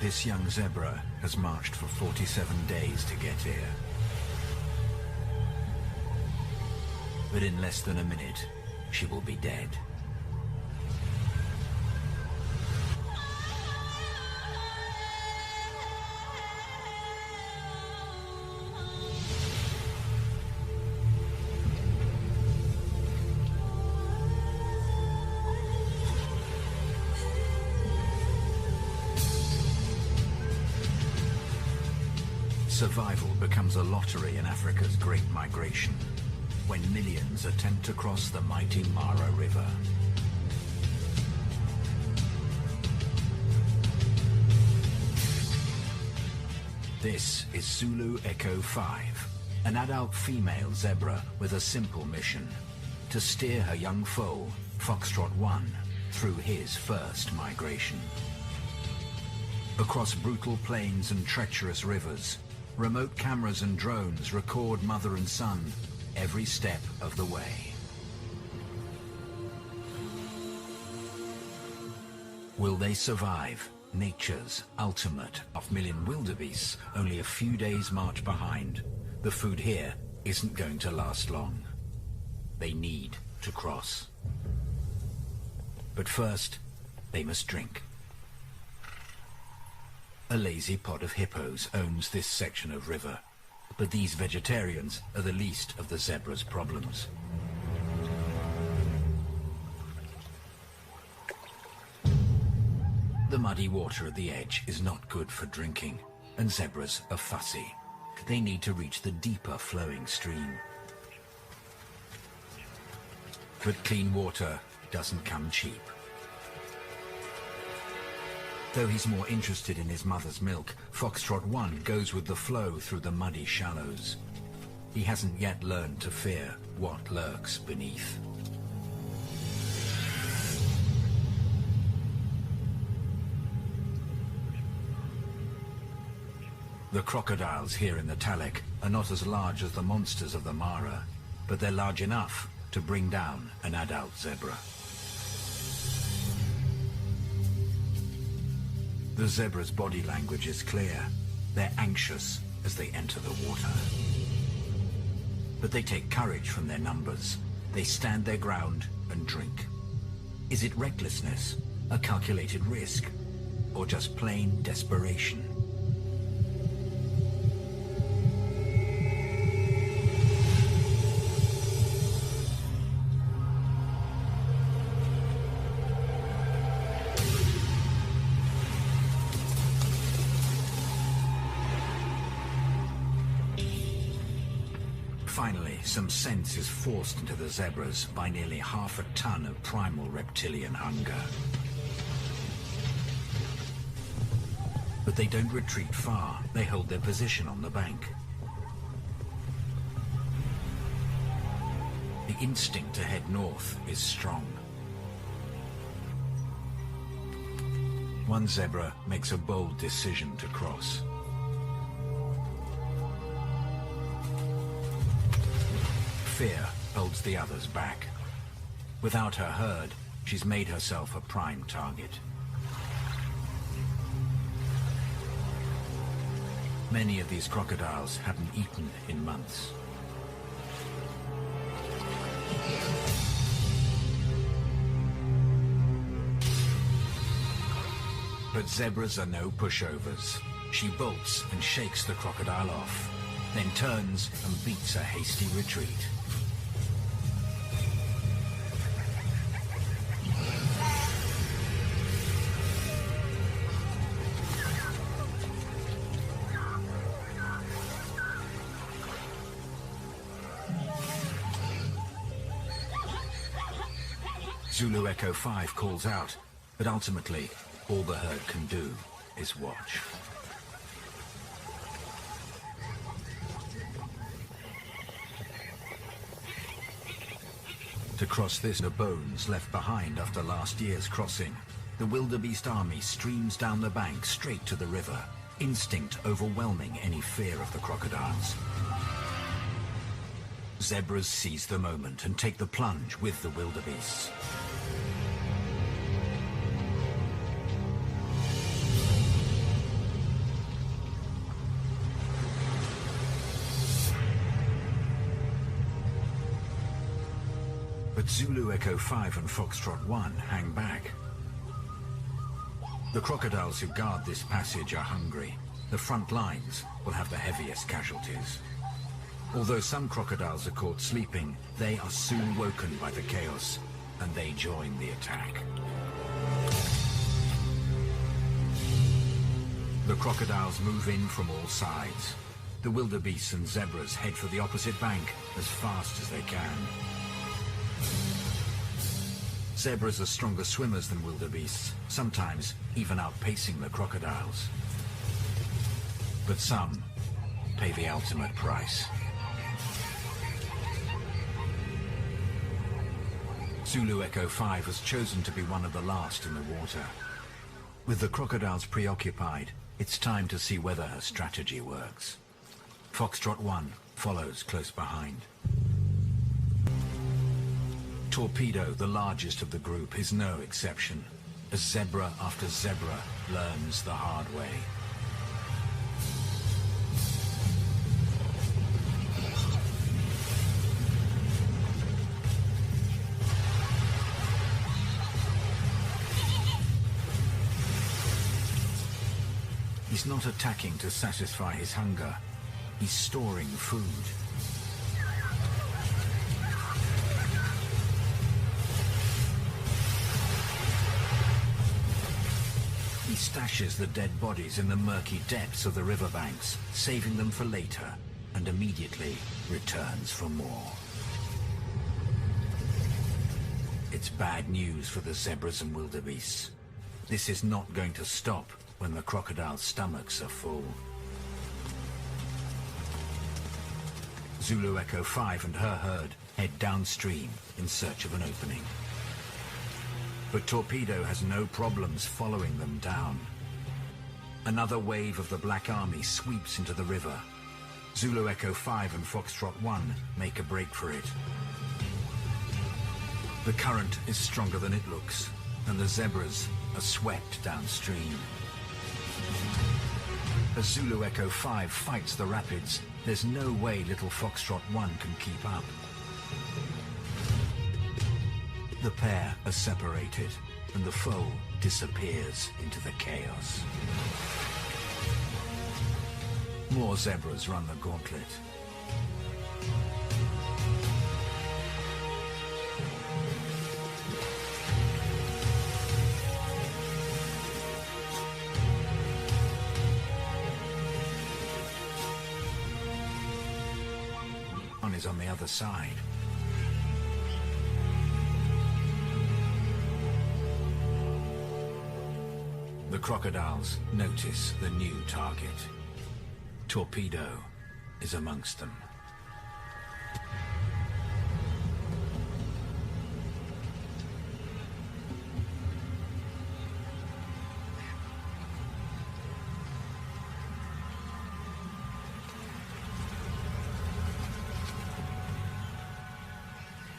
This young zebra has marched for 47 days to get here. But in less than a minute, she will be dead. Survival becomes a lottery in Africa's Great Migration, when millions attempt to cross the mighty Mara River. This is Zulu Echo 5, an adult female zebra with a simple mission: to steer her young foal, Foxtrot 1, through his first migration. Across brutal plains and treacherous rivers, remote cameras and drones record mother and son every step of the way. Will they survive nature's ultimate off-million wildebeests only a few days' march behind? The food here isn't going to last long. They need to cross. But first, they must drink. A lazy pod of hippos owns this section of river, but these vegetarians are the least of the zebra's problems. The muddy water at the edge is not good for drinking, and zebras are fussy. They need to reach the deeper flowing stream. But clean water doesn't come cheap. Though he's more interested in his mother's milk, Foxtrot 1 goes with the flow through the muddy shallows. He hasn't yet learned to fear what lurks beneath. The crocodiles here in the Talek are not as large as the monsters of the Mara, but they're large enough to bring down an adult zebra. The zebra's body language is clear. They're anxious as they enter the water. But they take courage from their numbers. They stand their ground and drink. Is it recklessness, a calculated risk, or just plain desperation? Finally, some sense is forced into the zebras by nearly half a ton of primal reptilian hunger. But they don't retreat far. They hold their position on the bank. The instinct to head north is strong. One zebra makes a bold decision to cross. Fear holds the others back. Without her herd, she's made herself a prime target. Many of these crocodiles haven't eaten in months. But zebras are no pushovers. She bolts and shakes the crocodile off, then turns and beats a hasty retreat. Zulu Echo 5 calls out, but ultimately, all the herd can do is watch. To cross this, the bones left behind after last year's crossing, the wildebeest army streams down the bank straight to the river, instinct overwhelming any fear of the crocodiles. Zebras seize the moment and take the plunge with the wildebeests. Zulu Echo 5 and Foxtrot 1 hang back. The crocodiles who guard this passage are hungry. The front lines will have the heaviest casualties. Although some crocodiles are caught sleeping, they are soon woken by the chaos, and they join the attack. The crocodiles move in from all sides. The wildebeests and zebras head for the opposite bank as fast as they can. Zebras are stronger swimmers than wildebeests, sometimes even outpacing the crocodiles. But some pay the ultimate price. Zulu Echo 5 has chosen to be one of the last in the water. With the crocodiles preoccupied, it's time to see whether her strategy works. Foxtrot 1 follows close behind. Torpedo, the largest of the group, is no exception, as zebra after zebra learns the hard way. He's not attacking to satisfy his hunger. He's storing food. He stashes the dead bodies in the murky depths of the riverbanks, saving them for later, and immediately returns for more. It's bad news for the zebras and wildebeests. This is not going to stop when the crocodiles' stomachs are full. Zulu Echo 5 and her herd head downstream in search of an opening. But Torpedo has no problems following them down. Another wave of the Black Army sweeps into the river. Zulu Echo 5 and Foxtrot 1 make a break for it. The current is stronger than it looks, and the zebras are swept downstream. As Zulu Echo 5 fights the rapids, there's no way little Foxtrot 1 can keep up. The pair are separated, and the foe disappears into the chaos. More zebras run the gauntlet. One is on the other side. The crocodiles notice the new target. Torpedo is amongst them.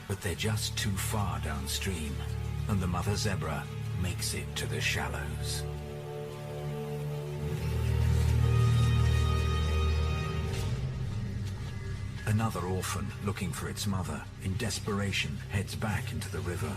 But they're just too far downstream, and the mother zebra makes it to the shallows. Another orphan, looking for its mother, in desperation, heads back into the river.